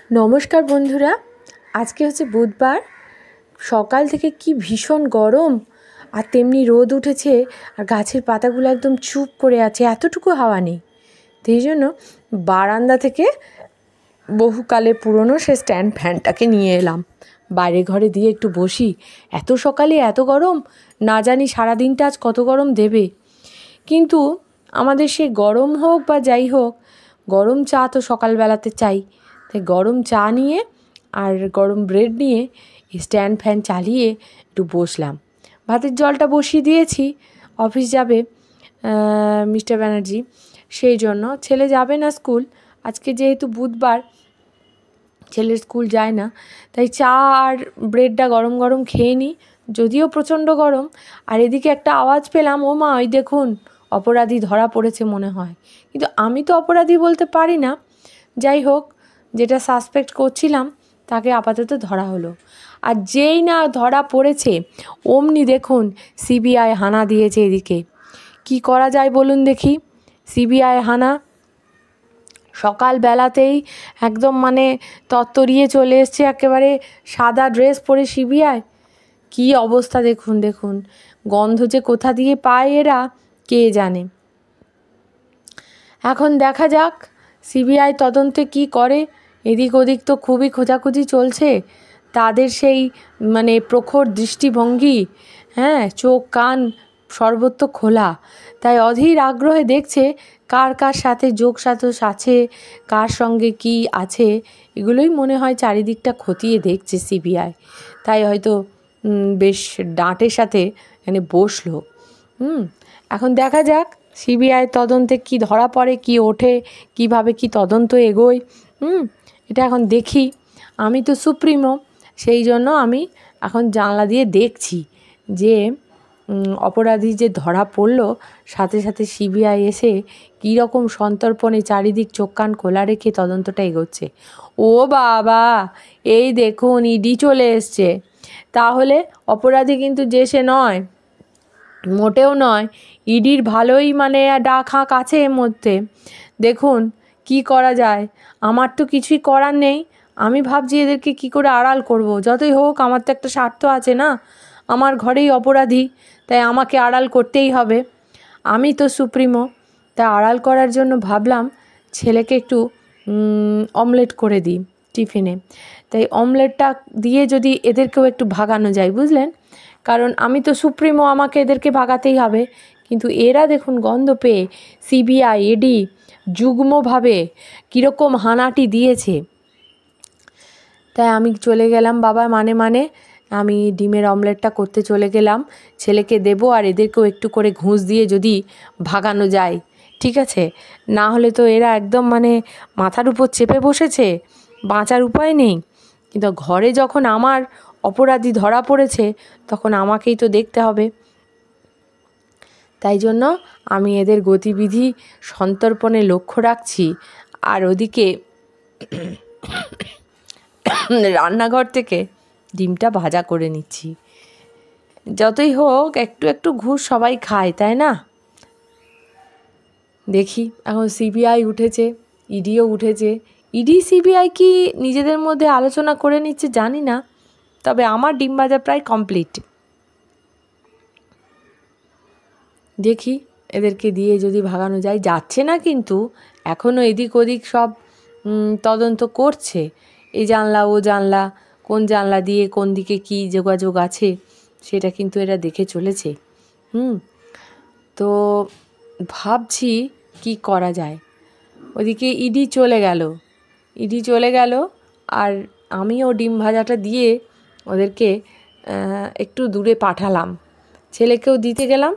নমস্কার বন্ধুরা, আজকে হচ্ছে বুধবার। সকাল থেকে কি ভীষণ গরম, আর তেমনি রোদ উঠেছে, আর গাছের পাতাগুলো একদম চুপ করে আছে, এতটুকু হাওয়া নেই। সেই জন্য বারান্দা থেকে বহুকালে পুরনো সে স্ট্যান্ড ফ্যানটাকে নিয়ে এলাম, বাইরে ঘরে দিয়ে একটু বসি। এত সকালে এত গরম, না জানি সারাদিনটা আজ কত গরম দেবে। কিন্তু আমাদের সে গরম হোক বা যাই হোক, গরম চা তো সকালবেলাতে চাই। তাই গরম চা নিয়ে আর গরম ব্রেড নিয়ে স্ট্যান্ড ফ্যান চালিয়ে একটু বসলাম। ভাতের জলটা বসিয়ে দিয়েছি, অফিস যাবে মিস্টার ব্যানার্জি, সেই জন্য। ছেলে যাবে না স্কুল, আজকে যেহেতু বুধবার ছেলের স্কুল যায় না, তাই চা আর ব্রেডটা গরম গরম খেয়ে নিই, যদিও প্রচণ্ড গরম। আর এদিকে একটা আওয়াজ পেলাম, ও মা, ওই দেখুন অপরাধী ধরা পড়েছে মনে হয়। কিন্তু আমি তো অপরাধী বলতে পারি না। যাই হোক, যেটা সাসপেক্ট করছিলাম তাকে আপাতত ধরা হলো। আর যেই না ধরা পড়েছে অমনি দেখুন সিবিআই হানা দিয়েছে এদিকে। কি করা যায় বলুন দেখি? সিবিআই হানা সকালবেলাতেই একদম তত্তরিয়ে চলে এসছে, একেবারে সাদা ড্রেস পরে সিবিআই। কি অবস্থা দেখুন দেখুন, গন্ধ যে কোথা দিয়ে পায় এরা কে জানে। এখন দেখা যাক সিবিআই তদন্তে কি করে। এদিক ওদিক তো খুবই খোঁজাখুঁজি চলছে। তাদের সেই প্রখর দৃষ্টিভঙ্গি, চোখ কান সর্বত্র খোলা, তাই অধীর আগ্রহে দেখছে কার কার সাথে যোগসাজশ আছে, কার সঙ্গে কি আছে, এগুলোই মনে হয় চারিদিকটা খতিয়ে দেখছে সিবিআই। তাই হয়তো বেশ ডাঁটের সাথে বসলো। এখন দেখা যাক সিবিআই তদন্তে কি ধরা পড়ে, কি ওঠে, কিভাবে কি তদন্ত এগোয়। এটা এখন দেখি। আমি তো সুপ্রিমো, সেই জন্য আমি এখন জানলা দিয়ে দেখছি যে অপরাধী যে ধরা পড়লো, সাথে সাথে সিবিআই এসে কী রকম সন্তর্পণে চারিদিক চোখ কান খোলা রেখে তদন্তটা এগোচ্ছে। ও বাবা, এই দেখুন ইডি চলে এসছে। তাহলে অপরাধী কিন্তু যে সে নয়, মোটেও নয়। ইডির ভালোই ডাক হাঁক আছে এর মধ্যে। দেখুন কি করা যায়, আমার তো কিছুই করার নেই। আমি ভাবছি এদেরকে কি করে আড়াল করব। যতই হোক আমার তো একটা স্বার্থ আছে না, আমার ঘরেই অপরাধী, তাই আমাকে আড়াল করতেই হবে। আমি তো সুপ্রিমো, তাই আড়াল করার জন্য ভাবলাম ছেলেকে একটু অমলেট করে দিই টিফিনে। তাই অমলেটটা দিয়ে যদি এদেরকেও একটু ভাগানো যায়, বুঝলেন? কারণ আমি তো সুপ্রিমো, আমাকে এদেরকে ভাগাতেই হবে। কিন্তু এরা দেখুন গন্ধ পেয়ে সিবিআই ইডি যুগ্মভাবে কীরকম হানাটি দিয়েছে। তাই আমি চলে গেলাম বাবা, আমি ডিমের অমলেটটা করতে চলে গেলাম। ছেলেকে দেবো আর এদেরকেও একটু করে ঘুষ দিয়ে যদি ভাগানো যায়, ঠিক আছে। না হলে তো এরা একদম মাথার উপর চেপে বসেছে, বাঁচার উপায় নেই। কিন্তু ঘরে যখন আমার অপরাধী ধরা পড়েছে, তখন আমাকেই তো দেখতে হবে। তাই জন্য আমি এদের গতিবিধি সন্তর্পণে লক্ষ্য রাখছি। আর ওদিকে রান্নাঘর থেকে ডিমটা ভাজা করে নিচ্ছি। যতই হোক একটু একটু ঘুষ সবাই খায়, তাই না? দেখি এখন সিবিআই উঠেছে, ইডিও উঠেছে। ইডি সিবিআই কি নিজেদের মধ্যে আলোচনা করে নিচ্ছে জানি না, তবে আমার ডিম ভাজা প্রায় কমপ্লিট। দেখি এদেরকে দিয়ে যদি ভাগানো যায়। যাচ্ছে না কিন্তু, এখনও এদিক ওদিক সব তদন্ত করছে। এই জানলা ও জানলা, কোন জানলা দিয়ে কোন দিকে কি যোগাযোগ আছে, সেটা কিন্তু এরা দেখে চলেছে। তো ভাবছি কি করা যায়। ওদিকে ইডি চলে গেল আর আমিও ডিম ভাজাটা দিয়ে ওদেরকে একটু দূরে পাঠালাম, ছেলেকেও দিতে গেলাম।